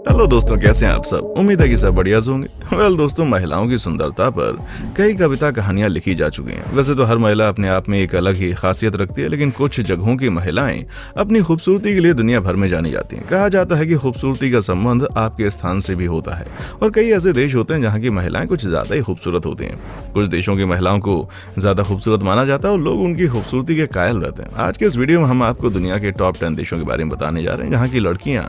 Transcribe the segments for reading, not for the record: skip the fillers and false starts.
Hello दोस्तों, कैसे हैं आप सब। उम्मीद है कि सब बढ़िया होंगे। वेल दोस्तों, महिलाओं की सुंदरता पर कई कविता कहानियां लिखी जा चुकी हैं। वैसे तो हर महिला अपने आप में एक अलग ही खासियत रखती है, लेकिन कुछ जगहों की महिलाएं अपनी खूबसूरती के लिए दुनिया भर में जानी जाती हैं। कहा जाता है कि खूबसूरती का संबंध आपके स्थान से भी होता है, और कई ऐसे देश होते हैं जहाँ की महिलाएं कुछ ज्यादा ही खूबसूरत होती हैं। कुछ देशों की महिलाओं को ज्यादा खूबसूरत माना जाता है और लोग उनकी खूबसूरती के कायल रहते हैं। आज के इस वीडियो में हम आपको दुनिया के टॉप 10 देशों के बारे में बताने जा रहे हैं जहाँ की लड़कियां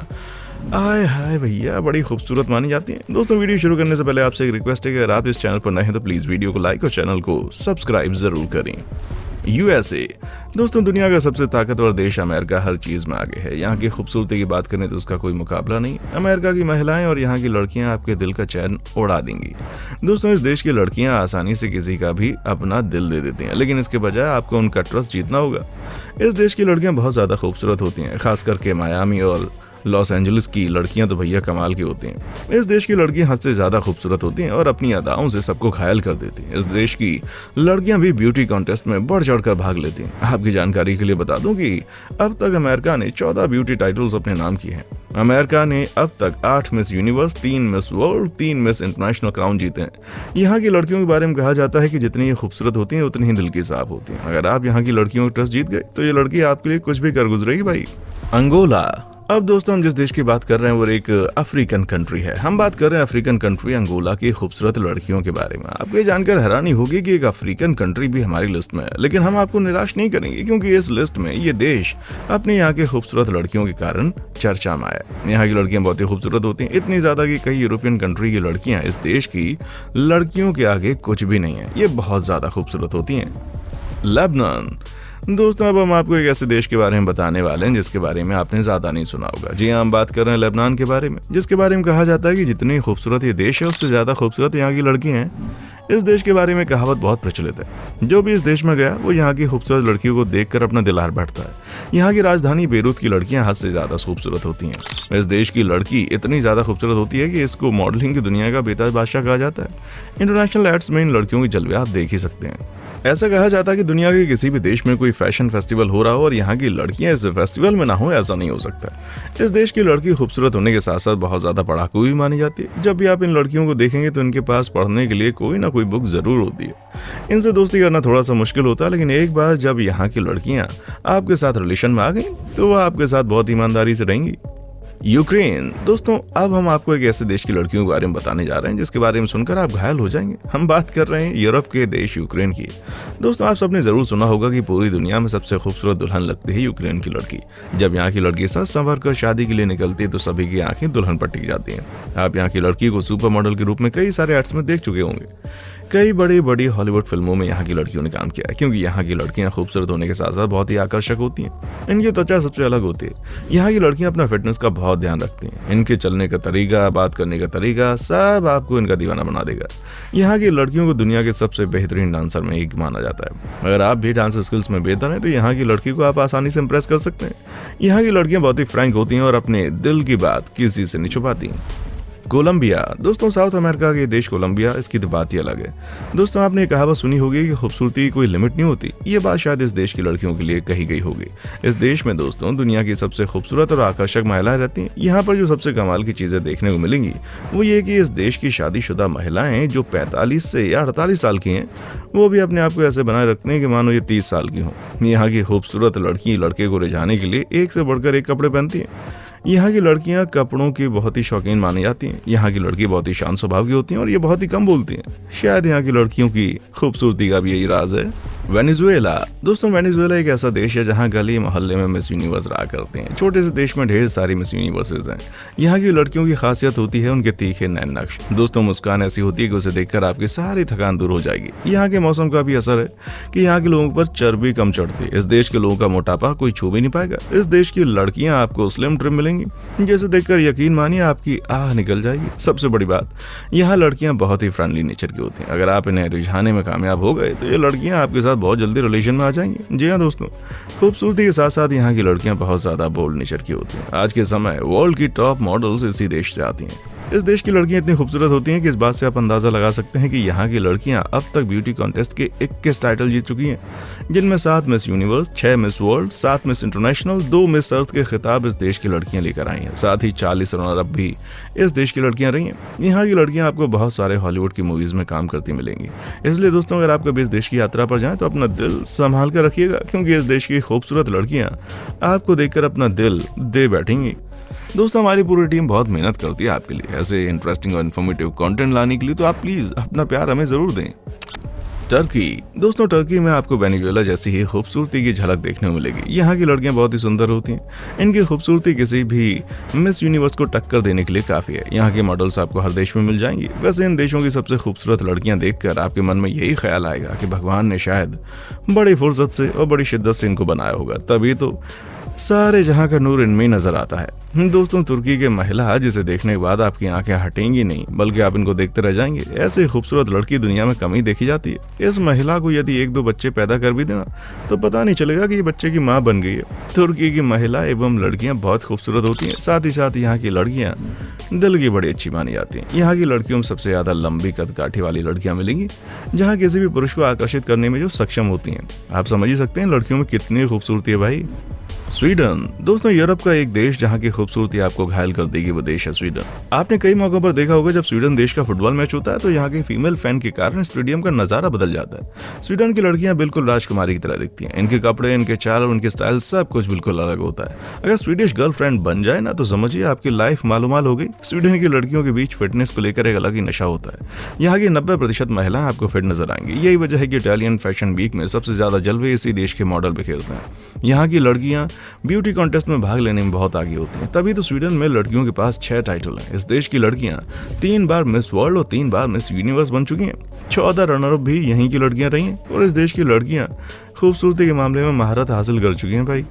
आय हाय भैया बड़ी खूबसूरत मानी जाती हैं। दोस्तों, वीडियो शुरू करने से पहले आपसे एक रिक्वेस्ट है कि अगर आप इस चैनल पर नए हैं तो प्लीज वीडियो को लाइक और चैनल को सब्सक्राइब जरूर करें। यूएसए दोस्तों, दुनिया का सबसे ताकतवर देश अमेरिका हर चीज में आगे है। यहाँ की खूबसूरती की बात करें तो उसका कोई मुकाबला नहीं। अमेरिका की महिलाएं और यहाँ की लड़कियां आपके दिल का चैन उड़ा देंगी। दोस्तों, इस देश की लड़कियां आसानी से किसी का भी अपना दिल दे देती हैं, लेकिन इसके बजाय आपको उनका ट्रस्ट जीतना होगा। इस देश की लड़कियां बहुत ज्यादा खूबसूरत होती हैं, खास करके मायामी और लॉस एंजलिस की लड़कियां तो भैया कमाल की होती हैं। इस देश की लड़कियां हद से ज्यादा खूबसूरत होती हैं और अपनी अदाओं से सबको घायल कर देती हैं। इस देश की लड़कियां भी ब्यूटी कॉन्टेस्ट में बढ़ चढ़कर भाग लेती हैं। आपकी जानकारी के लिए बता दूं कि अब तक अमेरिका ने 14 ब्यूटी टाइटल्स अपने नाम किए हैं। अमेरिका ने अब तक 8 miss universe, 3 miss world, 3 miss international crown जीते हैं। यहाँ की लड़कियों के बारे में कहा जाता है कि जितनी ये खूबसूरत होती हैं उतनी ही दिल की साफ होती हैं। अगर आप यहाँ की लड़कियों का ट्रस्ट जीत गए तो ये लड़की आपके लिए कुछ भी कर गुजरेगी भाई। अंगोला। अब दोस्तों, हम जिस देश की बात कर रहे हैं वो एक अफ्रीकन कंट्री है। हम बात कर रहे हैं अफ्रीकन कंट्री अंगोला की खूबसूरत लड़कियों के बारे में। आपको ये जानकर हैरानी होगी कि एक अफ्रीकन कंट्री भी हमारी लिस्ट में है, लेकिन हम आपको निराश नहीं करेंगे क्योंकि इस लिस्ट में ये देश अपने यहाँ के खूबसूरत लड़कियों के कारण चर्चा में आया। यहाँ की लड़कियां बहुत ही खूबसूरत होती हैं, इतनी ज्यादा कि कई यूरोपियन कंट्री की लड़कियां इस देश की लड़कियों के आगे कुछ भी नहीं है। ये बहुत ज्यादा खूबसूरत होती हैं। लेबनान। दोस्तों, अब हम आपको एक ऐसे देश के बारे में बताने वाले हैं जिसके बारे में आपने ज्यादा नहीं सुना होगा। जी हाँ, हम बात कर रहे हैं लेबनान के बारे में, जिसके बारे में कहा जाता है कि जितनी खूबसूरत ये देश है उससे ज्यादा खूबसूरत यहाँ की लड़कियां हैं। इस देश के बारे में कहावत बहुत प्रचलित है, जो भी इस देश में गया वो यहाँ की खूबसूरत लड़कियों को देखकर अपना दिल हार बैठता है। यहाँ की राजधानी बेरूत की लड़कियां हद से ज्यादा खूबसूरत होती हैं। इस देश की लड़की इतनी ज्यादा खूबसूरत होती है कि इसको मॉडलिंग की दुनिया का बेताज बादशाह कहा जाता है। इंटरनेशनल एड्स में इन लड़कियों की जलवे आप देख ही सकते हैं। ऐसा कहा जाता है कि दुनिया के किसी भी देश में कोई फैशन फेस्टिवल हो रहा हो और यहाँ की लड़कियां इस फेस्टिवल में ना हो, ऐसा नहीं हो सकता। इस देश की लड़की खूबसूरत होने के साथ साथ बहुत ज्यादा पढ़ाकू भी मानी जाती है। जब भी आप इन लड़कियों को देखेंगे तो इनके पास पढ़ने के लिए कोई ना कोई बुक जरूर होती है। इनसे दोस्ती करना थोड़ा सा मुश्किल होता है, लेकिन एक बार जब यहाँ की लड़कियां आपके साथ रिलेशन में आ गई तो वह आपके साथ बहुत ईमानदारी से रहेंगी। यूक्रेन। दोस्तों, अब हम आपको एक ऐसे देश की लड़कियों के बारे में बताने जा रहे हैं जिसके बारे में सुनकर आप घायल हो जाएंगे। हम बात कर रहे हैं यूरोप के देश यूक्रेन की। दोस्तों, आप सबने जरूर सुना होगा कि पूरी दुनिया में सबसे खूबसूरत दुल्हन लगती है यूक्रेन की लड़की। जब यहाँ की लड़की सज संवर कर शादी के लिए निकलती है तो सभी की आंखें दुल्हन पर टिक जाती हैं। आप यहाँ की लड़की को सुपर मॉडल के रूप में कई सारे एड्स में देख चुके होंगे। कई बड़ी बड़ी हॉलीवुड फिल्मों में यहाँ की लड़कियों ने काम किया है, क्योंकि यहाँ की लड़कियां खूबसूरत होने के साथ साथ बहुत ही आकर्षक होती हैं। इनकी त्वचा सबसे अलग होती है। यहाँ की लड़कियां अपना फिटनेस का बहुत ध्यान रखती हैं। इनके चलने का तरीका, बात करने का तरीका, सब आपको इनका दीवाना बना देगा। यहाँ की लड़कियों को दुनिया के सबसे बेहतरीन डांसर में एक माना जाता है। अगर आप भी डांस स्किल्स में बेहतर हैं तो यहाँ की लड़की को आप आसानी से इंप्रेस कर सकते हैं। यहाँ की लड़कियां बहुत ही फ्रैंक होती हैं और अपने दिल की बात किसी से नहीं छुपाती। कोलंबिया। दोस्तों, साउथ अमेरिका के देश कोलंबिया, इसकी तो बात ही अलग है। दोस्तों, आपने ये कहावत सुनी होगी कि खूबसूरती की कोई लिमिट नहीं होती। ये बात शायद इस देश की लड़कियों के लिए कही गई होगी। इस देश में दोस्तों दुनिया की सबसे खूबसूरत और आकर्षक महिलाएं रहती हैं। यहाँ पर जो सबसे कमाल की चीजें देखने को मिलेंगी वो ये कि इस देश की शादीशुदा महिलाएं जो 45 से या 48 साल की हैं, वो भी अपने आप को ऐसे बनाए रखते हैं कि मानो ये 30 साल की हों। यहाँ की खूबसूरत लड़की लड़के को रिझाने के लिए एक से बढ़कर एक कपड़े पहनती हैं। यहाँ की लड़कियां कपड़ों की बहुत ही शौकीन मानी जाती हैं। यहाँ की लड़की बहुत ही शांत स्वभाव की होती हैं और ये बहुत ही कम बोलती हैं। शायद यहाँ की लड़कियों की खूबसूरती का भी यही राज है। वेनेजुएला। दोस्तों, वेनेजुएला एक ऐसा देश है जहाँ गली मोहल्ले में मिस यूनिवर्स रहा करते हैं। छोटे से देश में ढेर सारी मिस यूनिवर्सेस हैं। यहाँ की लड़कियों की खासियत होती है उनके तीखे नैन नक्श। दोस्तों, मुस्कान ऐसी होती है कि उसे देखकर आपकी सारी थकान दूर हो जाएगी। यहाँ के मौसम का भी असर है कि यहाँ के लोगों पर चर्बी कम चढ़ती है। इस देश के लोगों का मोटापा कोई छू भी नहीं पाएगा। इस देश की लड़कियां आपको स्लिम ट्रिम मिलेंगी, जैसे देखकर यकीन मानिए आपकी आह निकल जाएगी। सबसे बड़ी बात, यहाँ लड़कियां बहुत ही फ्रेंडली नेचर की होती हैं। अगर आप इन्हें रिझाने में कामयाब हो गए तो ये लड़कियां आपके साथ बहुत जल्दी रिलेशन में आ जाएंगी। जी हाँ दोस्तों, खूबसूरती के साथ साथ यहाँ की लड़कियां बहुत ज्यादा बोल्ड नेचर की होती हैं। आज के समय वर्ल्ड की टॉप मॉडल्स इसी देश से आती हैं। इस देश की लड़कियां इतनी खूबसूरत होती हैं कि इस बात से आप अंदाजा लगा सकते हैं कि यहाँ की लड़कियां अब तक ब्यूटी कॉन्टेस्ट के 21 टाइटल जीत चुकी हैं, जिनमें 7 Miss Universe, 6 Miss World, 7 Miss International, 2 Miss Earth के खिताब इस देश की लड़कियां लेकर आई हैं। साथ ही 40 रनर अप भी इस देश की लड़कियां रही हैं। यहाँ की लड़कियां आपको बहुत सारे हॉलीवुड की मूवीज में काम करती मिलेंगी। इसलिए दोस्तों, अगर आप कभी इस देश की यात्रा पर जाएं तो अपना दिल संभाल कर रखिएगा, क्योंकि इस देश की खूबसूरत लड़कियां आपको देखकर अपना दिल दे बैठेंगी। दोस्तों, हमारी पूरी टीम बहुत मेहनत करती है आपके लिए ऐसे इंटरेस्टिंग और इन्फॉर्मेटिव कंटेंट लाने के लिए, तो आप प्लीज अपना प्यार हमें जरूर दें। टर्की। दोस्तों, टर्की में आपको वेनेजुएला जैसी ही खूबसूरती की झलक देखने को मिलेगी। यहाँ की लड़कियां बहुत ही सुंदर होती हैं। इनकी खूबसूरती किसी भी मिस यूनिवर्स को टक्कर देने के लिए काफी है। यहाँ के मॉडल्स आपको हर देश में मिल जाएंगी। वैसे इन देशों की सबसे खूबसूरत लड़कियां देखकर आपके मन में यही ख्याल आएगा कि भगवान ने शायद बड़ी फुर्सत से और बड़ी शिद्दत से इनको बनाया होगा, तभी तो सारे जहां का नूर इनमें नजर आता है। दोस्तों, तुर्की के महिला जिसे देखने के बाद आपकी आंखें हटेंगी नहीं, बल्कि आप इनको देखते रह जाएंगे। ऐसे खूबसूरत लड़की दुनिया में कम ही देखी जाती है। इस महिला को यदि 1-2 बच्चे पैदा कर भी देना तो पता नहीं चलेगा कि ये बच्चे की माँ बन गई है। तुर्की की महिला एवं लड़कियां बहुत खूबसूरत होती हैं। साथ ही साथ यहाँ की लड़कियां दिल की बड़ी अच्छी मानी जाती हैं। यहाँ की लड़कियों में सबसे ज्यादा लंबी कदकाठी वाली लड़कियां मिलेंगी, जहाँ किसी भी पुरुष को आकर्षित करने में जो सक्षम होती हैं। आप समझ ही सकते हैं लड़कियों में कितनी खूबसूरती है भाई। स्वीडन। दोस्तों, यूरोप का एक देश जहां की खूबसूरती आपको घायल कर देगी वो देश है स्वीडन। आपने कई मौकों पर देखा होगा जब स्वीडन देश का फुटबॉल मैच होता है तो यहाँ के फीमेल फैन के कारण स्टेडियम का नजारा बदल जाता है। स्वीडन की लड़कियां बिल्कुल राजकुमारी की तरह दिखती हैं। इनके कपड़े, इनके चाल और इनके स्टाइल सब कुछ बिल्कुल अलग होता है। अगर स्वीडिश गर्लफ्रेंड बन जाए ना तो समझिए आपकी लाइफ मालूमाल हो गई। स्वीडन की लड़कियों के बीच फिटनेस को लेकर एक अलग ही नशा होता है। यहाँ की 90% महिलाएं आपको फिट नजर आएंगी। यही वजह है कि इटालियन फैशन वीक में सबसे ज्यादा जलवे इसी देश के मॉडल बिखेरते हैं। यहाँ की लड़कियां ब्यूटी कॉन्टेस्ट में भाग लेने में बहुत आगे होती हैं। तभी तो स्वीडन में लड़कियों के पास 6 टाइटल हैं। इस देश की लड़कियां 3 बार मिस वर्ल्ड और 3 बार मिस यूनिवर्स बन चुकी हैं। 14 रनर अप भी यहीं की लड़कियां रही हैं और इस देश की लड़कियां खूबसूरती के मामले में महारत हासिल कर चुकी हैं भाई।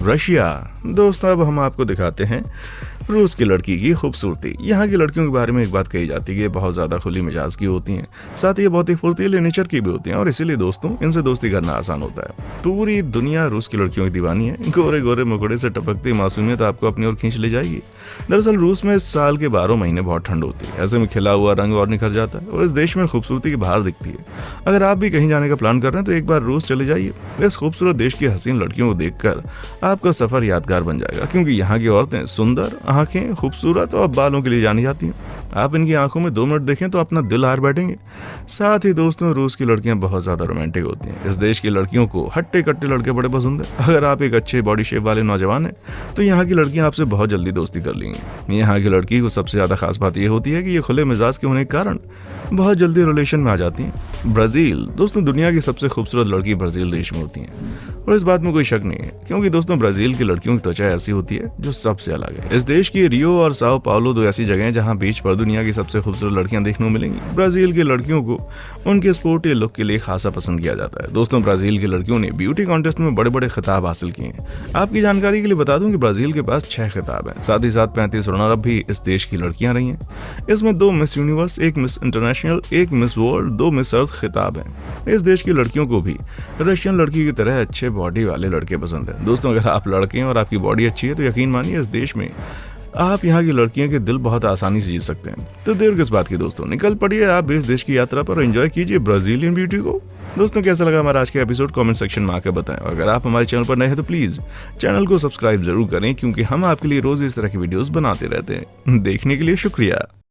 रशिया। दोस्तों, अब हम आपको दिखाते हैं रूस की लड़की की खूबसूरती। यहाँ की लड़कियों के बारे में एक बात कही जाती है कि ये बहुत ज़्यादा खुली मिजाज की होती हैं, साथ ही ये बहुत ही फुर्तीले नेचर की भी होती हैं और इसीलिए दोस्तों इनसे दोस्ती करना आसान होता है। पूरी दुनिया रूस की लड़कियों की दीवानी है। गोरे गोरे मुखड़े से टपकती मासूमियत आपको अपनी ओर खींच ले जाएगी। दरअसल रूस में साल के 12 महीने बहुत ठंड होती है। ऐसे में खिला हुआ रंग और निखर जाता है और इस देश में खूबसूरती की बाहर दिखती है। अगर आप भी कहीं जाने का प्लान कर रहे हैं तो एक बार रूस चले जाइए। इस खूबसूरत देश की हसीन लड़कियों को देखकर आपका सफर यादगार बन जाएगा, क्योंकि यहाँ की औरतें सुंदर, आंखें खूबसूरत और बालों के लिए जानी जाती हैं। आप इनकी आंखों में 2 मिनट देखें तो अपना दिल हार बैठेंगे। साथ ही दोस्तों, रूस की लड़कियां बहुत ज्यादा रोमांटिक होती हैं। इस देश की लड़कियों को हट्टे कट्टे लड़के बड़े पसंद है। अगर आप एक अच्छे बॉडी शेप वाले नौजवान हैं तो यहाँ की लड़कियां आपसे बहुत जल्दी दोस्ती कर लेंगी। यहाँ की लड़की को सबसे ज्यादा खास बात यह होती है कि ये खुले मिजाज के होने के कारण बहुत जल्दी रिलेशन में आ जाती हैं। ब्राजील। दोस्तों, दुनिया की सबसे खूबसूरत लड़की ब्राजील देश में होती हैं और इस बात में कोई शक नहीं है, क्योंकि दोस्तों ब्राजील की लड़कियों की त्वचा ऐसी होती है जो सबसे अलग है। इस देश की रियो और साओ पाउलो 2 ऐसी जगह हैं जहां बीच पर दुनिया की सबसे खूबसूरत लड़कियां देखने को मिलेंगी। ब्राजील की लड़कियों को उनके स्पोर्टी लुक के लिए खासा पसंद किया जाता है। दोस्तों, ब्राजील की लड़कियों ने ब्यूटी कॉन्टेस्ट में बड़े बड़े खिताब हासिल किए हैं। आपकी जानकारी के लिए बता दूं कि ब्राजील के पास 6 खिताब हैं। साथ ही साथ 35 रनर अप भी इस देश की लड़कियां रही हैं। इसमें 2 Miss Universe, 1 Miss International, 1 Miss World, 2 Miss Earth खिताब हैं। इस देश की लड़कियों को भी रशियन लड़की की तरह अच्छे बॉडी वाले लड़के पसंद है। दोस्तों, अगर आप लड़के हैं और आपकी बॉडी अच्छी है तो यकीन मानिए इस देश में आप यहाँ की लड़कियों के दिल बहुत आसानी से जीत सकते हैं। तो देर किस बात की दोस्तों, निकल पड़िए आप भी इस देश की यात्रा पर, एंजॉय कीजिए ब्राजीलियन ब्यूटी को। दोस्तों, कैसा लगा हमारा आज का एपिसोड कमेंट सेक्शन में आकर बताएं। और अगर आप हमारे चैनल पर नए हैं तो प्लीज चैनल को सब्सक्राइब जरूर करें, क्योंकि हम आपके लिए रोज इस तरह की वीडियोस बनाते रहते हैं। देखने के लिए शुक्रिया।